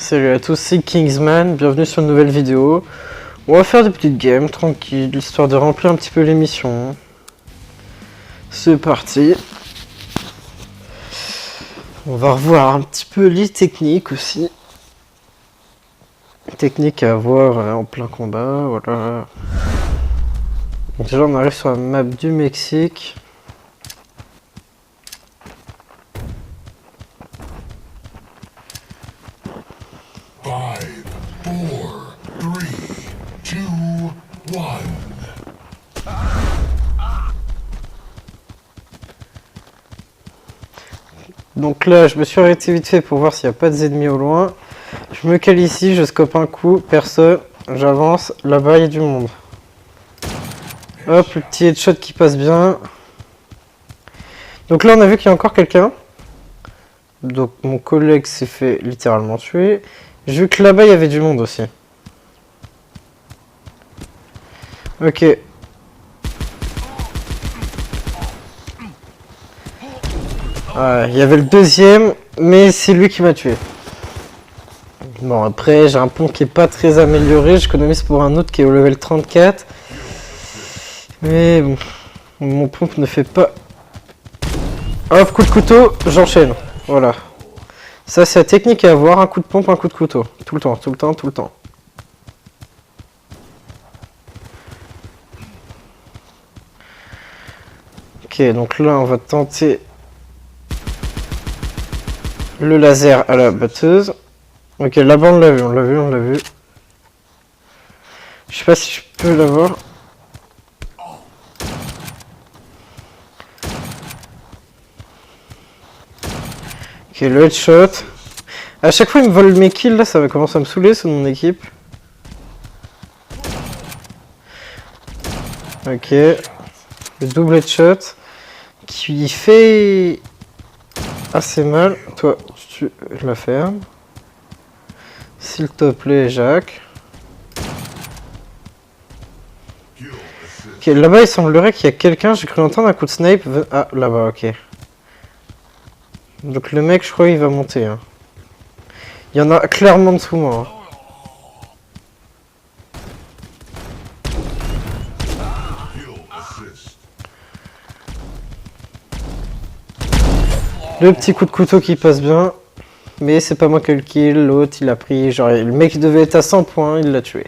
Salut à tous, c'est Kingsman, bienvenue sur une nouvelle vidéo. On va faire des petites games tranquilles, histoire de remplir un petit peu l'émission. C'est parti. On va revoir un petit peu les techniques aussi. Techniques à avoir en plein combat, voilà. Donc déjà on arrive sur la map du Mexique. Donc là, je me suis arrêté vite fait pour voir s'il n'y a pas d'ennemis au loin. Je me cale ici, je scope un coup, personne, j'avance, là-bas il y a du monde. Hop, le petit headshot qui passe bien. Donc là, on a vu qu'il y a encore quelqu'un. Donc mon collègue s'est fait littéralement tuer. J'ai vu que là-bas il y avait du monde aussi. Ok. Ah, il y avait le deuxième, mais c'est lui qui m'a tué. Bon, après, j'ai un pont qui est pas très amélioré. J'économise pour un autre qui est au level 34. Mais bon, mon pompe ne fait pas... Hop, coup de couteau, j'enchaîne. Voilà. Ça, c'est la technique à avoir. Un coup de pompe, un coup de couteau. Tout le temps, tout le temps, tout le temps. Ok, donc là, on va tenter le laser à la batteuse. Ok, là-bas, on l'a vu, on l'a vu, on l'a vu. Je sais pas si je peux l'avoir. Ok, le headshot. À chaque fois, il me vole mes kills, là, ça va commencer à me saouler, c'est mon équipe. Ok. Le double headshot. Qui fait assez mal. Toi, tu la fermes. S'il te plaît, Jacques. Ok, là-bas, il semblerait qu'il y a quelqu'un. J'ai cru entendre un coup de snipe. Ah, là-bas, ok. Donc le mec, je crois, il va monter. Hein. Il y en a clairement dessous moi. Hein. Le petit coup de couteau qui passe bien. Mais c'est pas moi qui ai le kill. L'autre, il a pris... Genre, le mec devait être à 100 points. Il l'a tué.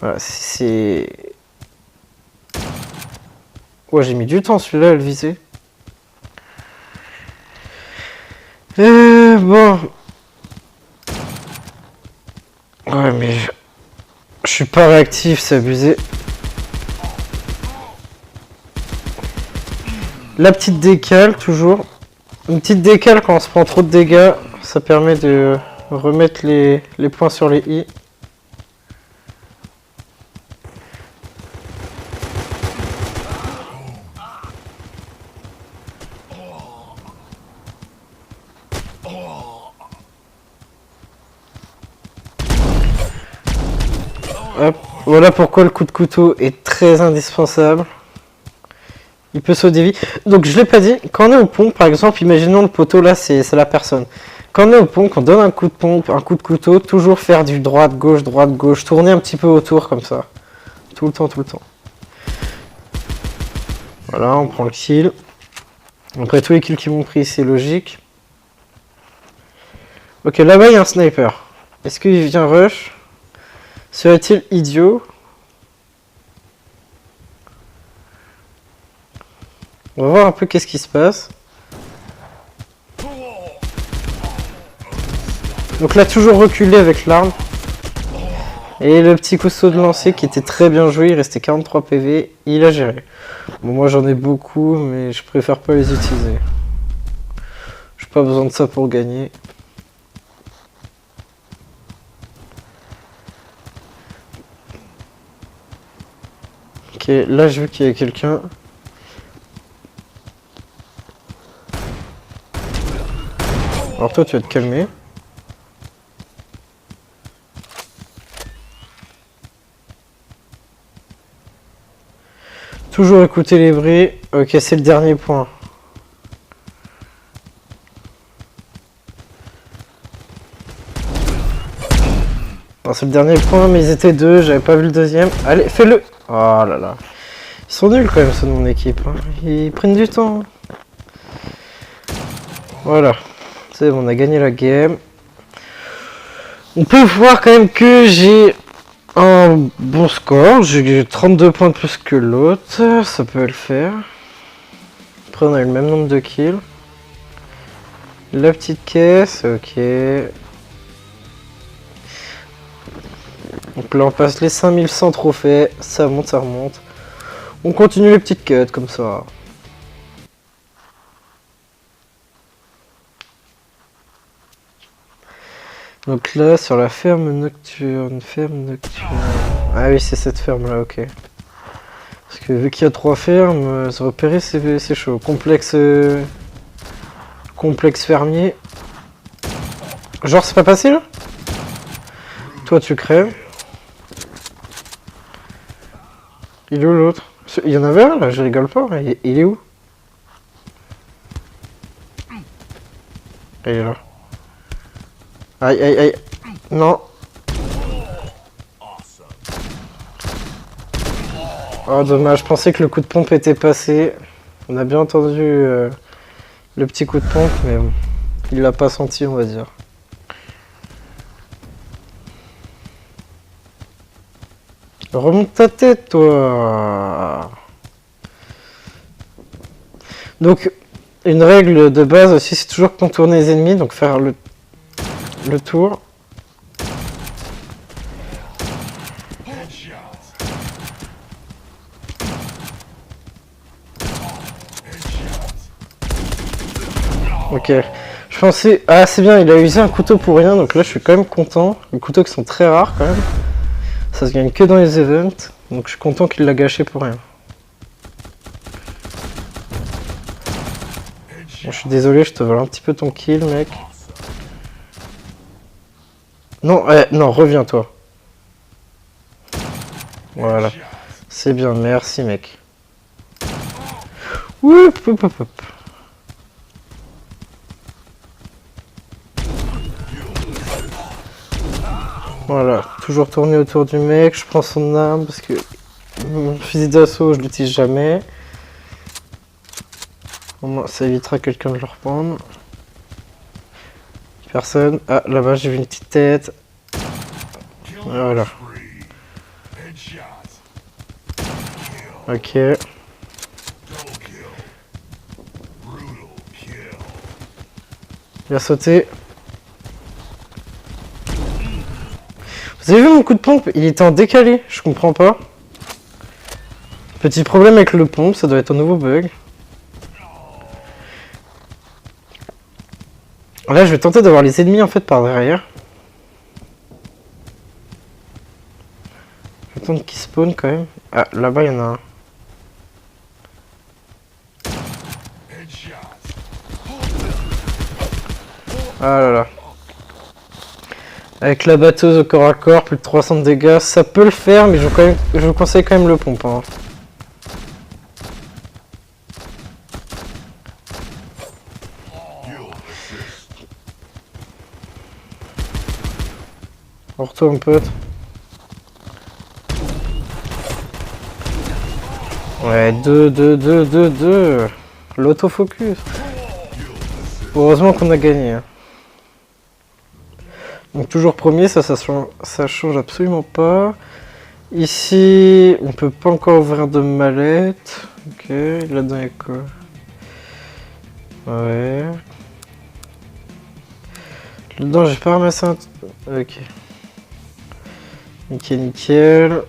Voilà, c'est... Ouais, j'ai mis du temps celui-là à le viser. Bon... Ouais, mais... Je suis pas réactif, c'est abusé. La petite décale, toujours. Une petite décale quand on se prend trop de dégâts, ça permet de remettre les points sur les i. Hop. Voilà pourquoi le coup de couteau est très indispensable. Il peut sauver des vies. Donc je l'ai pas dit, quand on est au pont, par exemple, imaginons le poteau là, c'est la personne. Quand on est au pont, qu'on donne un coup de pompe, un coup de couteau, toujours faire du droite, gauche, tourner un petit peu autour comme ça. Tout le temps, tout le temps. Voilà, on prend le kill. Après tous les kills qui m'ont pris, c'est logique. Ok, là-bas il y a un sniper. Est-ce qu'il vient rush? Serait-il idiot? On va voir un peu qu'est-ce qui se passe. Donc là, toujours reculé avec l'arme. Et le petit couteau de lancer qui était très bien joué, il restait 43 PV, il a géré. Bon, moi j'en ai beaucoup, mais je préfère pas les utiliser. J'ai pas besoin de ça pour gagner. Ok, là je veux qu'il y ait quelqu'un. Alors toi tu vas te calmer. Toujours écouter les bruits. Ok, c'est le dernier point. Alors, c'est le dernier point, mais ils étaient deux, j'avais pas vu le deuxième. Allez, fais-le. Oh là là. Ils sont nuls quand même, ceux de mon équipe. Hein. Ils prennent du temps. Voilà. C'est bon, on a gagné la game. On peut voir quand même que j'ai un bon score. J'ai 32 points de plus que l'autre. Ça peut le faire. Après, on a eu le même nombre de kills. La petite caisse, ok. Donc là, on passe les 5100 trophées. Ça monte, ça remonte. On continue les petites quêtes comme ça. Donc là, sur la ferme nocturne. Ah oui, c'est cette ferme là, ok. Parce que vu qu'il y a 3 fermes, se repérer c'est chaud. Complexe fermier. Genre, c'est pas passé là? Toi, tu crèves. Il est où l'autre? Il y en avait un là, je rigole pas. Il est où? Il est là. Aïe, aïe, aïe. Non. Oh, dommage. Je pensais que le coup de pompe était passé. On a bien entendu le petit coup de pompe, mais bon. Il l'a pas senti, on va dire. Remonte ta tête, toi. Donc, une règle de base aussi, c'est toujours contourner les ennemis, donc faire le tour. Ok. Je pensais... Ah, c'est bien, il a usé un couteau pour rien, donc là, je suis quand même content. Les couteaux qui sont très rares, quand même. Ça se gagne que dans les events, donc je suis content qu'il l'a gâché pour rien. Bon, je suis désolé, je te vole un petit peu ton kill, mec. Non, non, reviens-toi. Voilà. C'est bien, merci, mec. Oup, hop, hop, hop. Voilà, toujours tourner autour du mec, je prends son arme parce que mon fusil d'assaut je l'utilise jamais. Au moins ça évitera quelqu'un de le reprendre. Personne. Ah là-bas j'ai vu une petite tête. Voilà. Ok. Il a sauté. Vous avez vu mon coup de pompe? Il était en décalé, je comprends pas. Petit problème avec le pompe, ça doit être un nouveau bug. Là, je vais tenter d'avoir les ennemis en fait par derrière. Je vais attendre qu'ils spawnent quand même. Ah, là-bas, il y en a un. Ah là là. Avec la batteuse au corps à corps, plus de 300 de dégâts, ça peut le faire, mais je vous conseille quand même le pompe. Hein. On retourne, pote. Ouais, 2. L'autofocus. Heureusement qu'on a gagné. Hein. Donc toujours premier, ça change absolument pas. Ici, on peut pas encore ouvrir de mallette. Ok, là-dedans il y a quoi? Ouais. Là-dedans j'ai pas ramassé un... Ok. Nickel, nickel.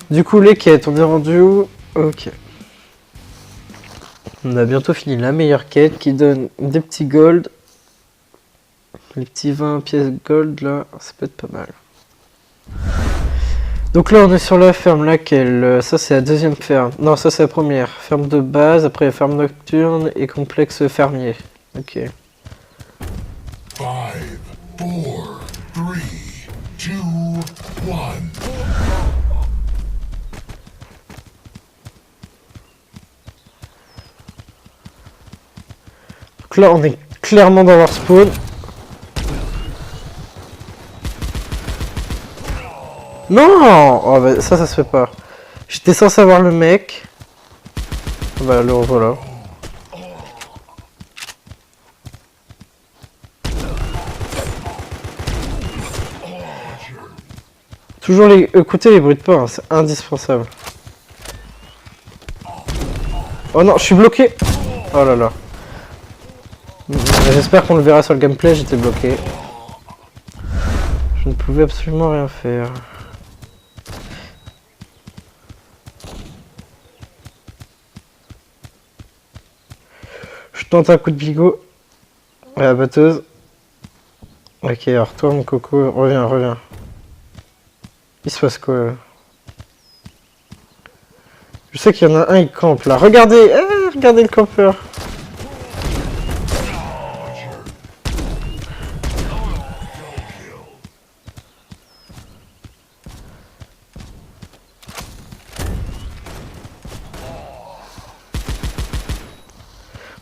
Du coup, les quêtes, on est rendu où? Ok. On a bientôt fini la meilleure quête qui donne des petits gold. Les petits 20 pièces gold là, ça peut être pas mal. Donc là on est sur la ferme, laquelle? Ça c'est la deuxième ferme. Non, ça c'est la première. Ferme de base, après ferme nocturne et complexe fermier. Ok. 5, 4, 3, 2, 1. Donc là on est clairement dans leur spawn. Non! Oh bah ça se fait pas. J'étais censé avoir le mec. Bah le revoilà. Toujours écouter les bruits de pas, hein, c'est indispensable. Oh non, je suis bloqué! Oh là là. J'espère qu'on le verra sur le gameplay, j'étais bloqué. Je ne pouvais absolument rien faire. Je tente un coup de bigot. À la batteuse. Ok, alors toi mon coco, reviens. Il se passe quoi là? Je sais qu'il y en a un, il campe là. Regardez! Regardez le campeur!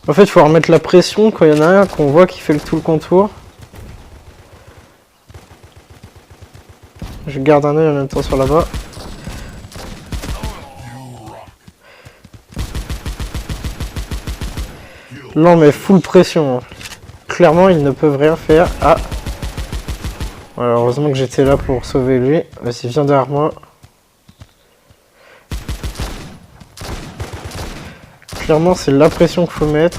En fait, il faut remettre la pression quand il y en a un qu'on voit qui fait tout le contour. Je garde un œil en même temps sur là-bas. Non mais full pression. Clairement, ils ne peuvent rien faire. Ah. Voilà, heureusement que j'étais là pour sauver lui. Vas-y, viens derrière moi. Clairement, c'est la pression qu'il faut mettre.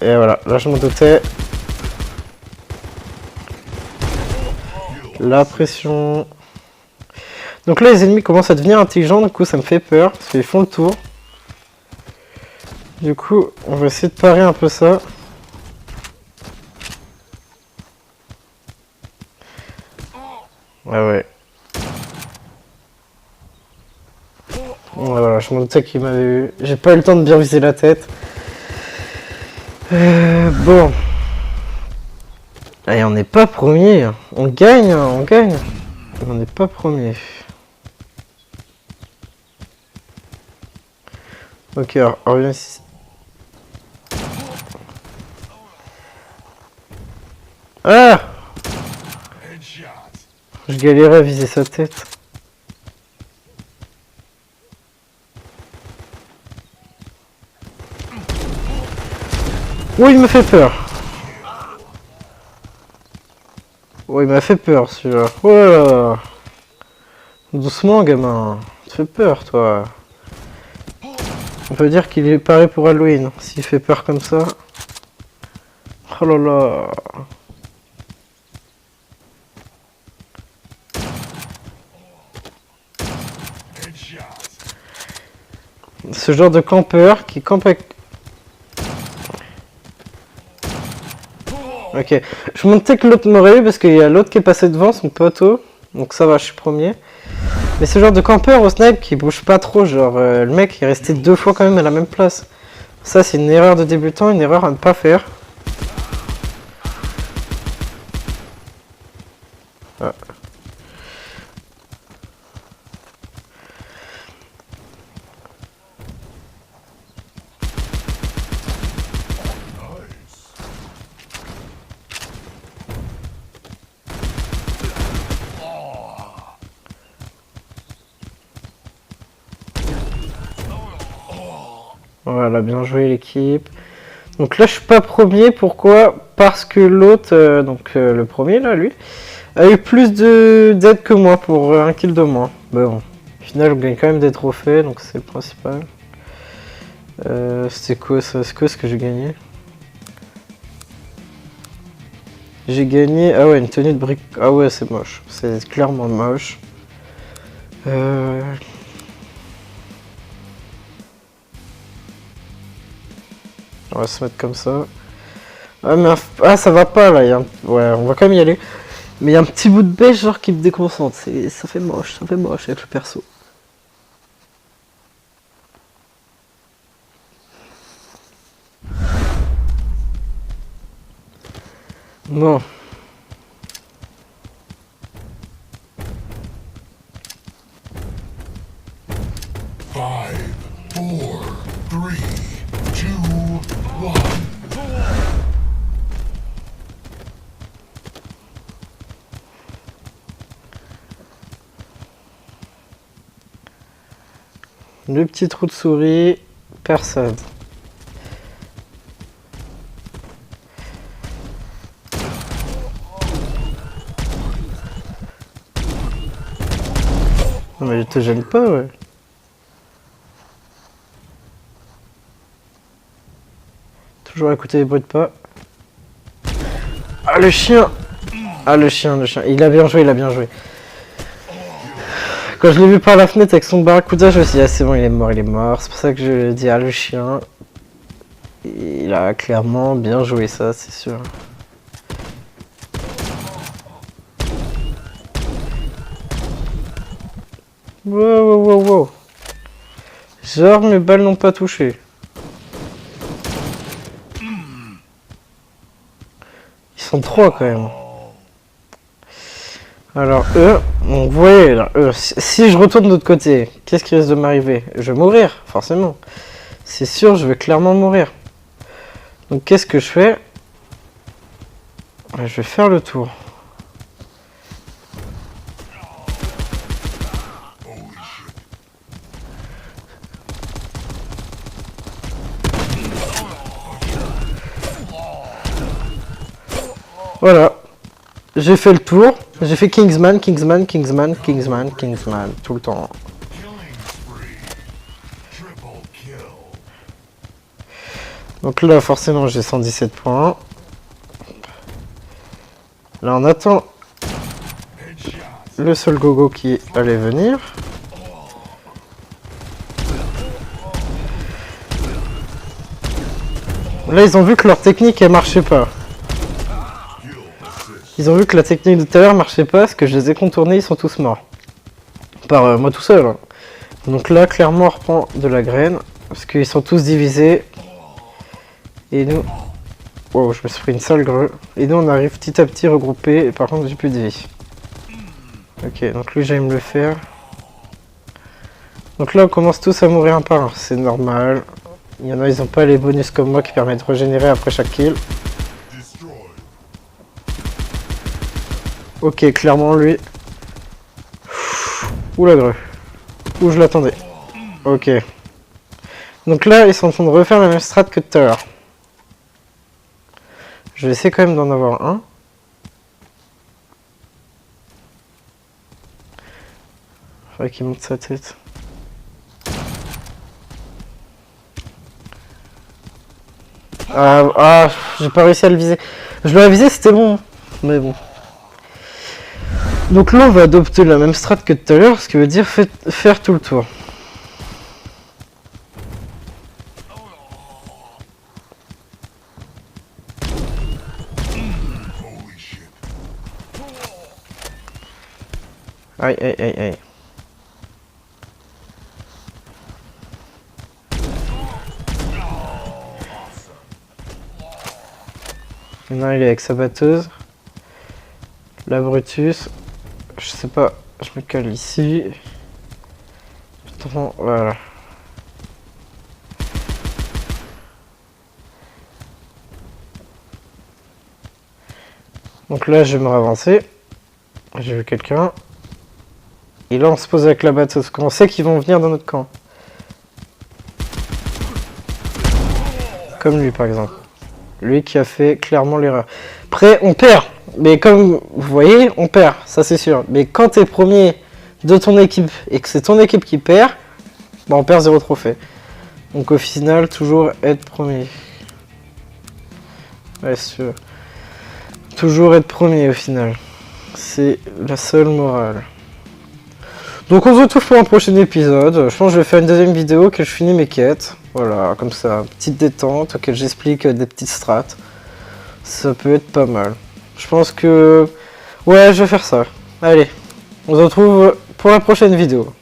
Et voilà, là je m'en doutais. La pression. Donc là, les ennemis commencent à devenir intelligents. Du coup, ça me fait peur. Parce qu'ils font le tour. Du coup, on va essayer de parer un peu ça. Ouais. Voilà, je m'en doutais qu'il m'avait eu. J'ai pas eu le temps de bien viser la tête. Bon. Allez, on n'est pas premier. On gagne. On n'est pas premier. Ok, alors reviens ici. Ah! Je galérais à viser sa tête. Oh, il me fait peur. Oh, il m'a fait peur celui-là. Oh, doucement, gamin. Tu fais peur, toi. On peut dire qu'il est paré pour Halloween. S'il fait peur comme ça. Oh là là. Ce genre de campeur qui campe avec... Ok, je me doutais que l'autre m'aurait eu parce qu'il y a l'autre qui est passé devant, son poteau. Donc ça va, je suis premier. Mais ce genre de campeur au snipe qui bouge pas trop, genre le mec est resté 2 fois quand même à la même place. Ça c'est une erreur de débutant, une erreur à ne pas faire. Ah. Voilà, bien joué l'équipe. Donc là je suis pas premier, pourquoi? Parce que l'autre, le premier là, lui, a eu plus d'aide que moi pour un kill de moins. Mais bon, au final on gagne quand même des trophées, donc c'est le principal. C'était quoi ça? C'est quoi ce que j'ai gagné? J'ai gagné... Ah ouais, une tenue de brique... Ah ouais, c'est moche. C'est clairement moche. On va se mettre comme ça. Ah, mais ah, ça va pas là. Ouais, on va quand même y aller. Mais il y a un petit bout de beige genre qui me déconcentre. Ça fait moche avec le perso. Bon. Five, four, three, two, one. Le petit trou de souris, personne. Non mais je te gêne pas, ouais. Toujours à écouter les bruits de pas. Ah le chien! Ah le chien. Il a bien joué, il a bien joué. Quand je l'ai vu par la fenêtre avec son barracuda, je me suis dit, ah c'est bon, il est mort. C'est pour ça que je dis, ah le chien. Il a clairement bien joué ça, c'est sûr. Wow. Genre mes balles n'ont pas touché. Ils sont 3 quand même. Alors eux, donc vous voyez là, eux, si je retourne de l'autre côté, qu'est-ce qui risque de m'arriver? Je vais mourir, forcément. C'est sûr, je vais clairement mourir. Donc qu'est-ce que je fais? Je vais faire le tour. Voilà. J'ai fait le tour. J'ai fait Kingsman tout le temps. Donc là, forcément, j'ai 117 points. Là, on attend le seul gogo qui allait venir. Là, ils ont vu que leur technique, elle marchait pas. Ils ont vu que la technique de tout à l'heure marchait pas, parce que je les ai contournés, ils sont tous morts. Par moi tout seul. Hein. Donc là, clairement, on reprend de la graine, parce qu'ils sont tous divisés. Et nous... Wow, je me suis pris une sale grue. Et nous, on arrive petit à petit regroupés, et par contre, j'ai plus de vie. Ok, donc lui, j'aille me le faire. Donc là, on commence tous à mourir un par un, c'est normal. Il y en a, ils ont pas les bonus comme moi qui permettent de régénérer après chaque kill. Ok, clairement lui. Ouh la grue. Où je l'attendais. Ok. Donc là, ils sont en train de refaire la même strat que tout à l'heure. Je vais essayer quand même d'en avoir un. Faudrait qu'il monte sa tête. Ah, j'ai pas réussi à le viser. Je l'aurais visé, c'était bon. Mais bon. Donc là, on va adopter la même strat que tout à l'heure, ce qui veut dire faire tout le tour. Aïe. Maintenant, il est avec sa batteuse. La Brutus. Je sais pas, je me cale ici. Attends, voilà. Donc là, je vais me ravancer. J'ai vu quelqu'un. Et là, on se pose avec la batteuse. On sait qu'ils vont venir dans notre camp. Comme lui, par exemple. Lui qui a fait clairement l'erreur. Après, on perd. Mais comme vous voyez, on perd. Ça, c'est sûr. Mais quand tu es premier de ton équipe et que c'est ton équipe qui perd, bah, on perd 0 trophée. Donc au final, toujours être premier. Ouais, c'est sûr. Toujours être premier au final. C'est la seule morale. Donc on se retrouve pour un prochain épisode. Je pense que je vais faire une deuxième vidéo que je finis mes quêtes. Voilà, comme ça, petite détente, auquel j'explique des petites strats. Ça peut être pas mal. Je pense que... Ouais, je vais faire ça. Allez, on se retrouve pour la prochaine vidéo.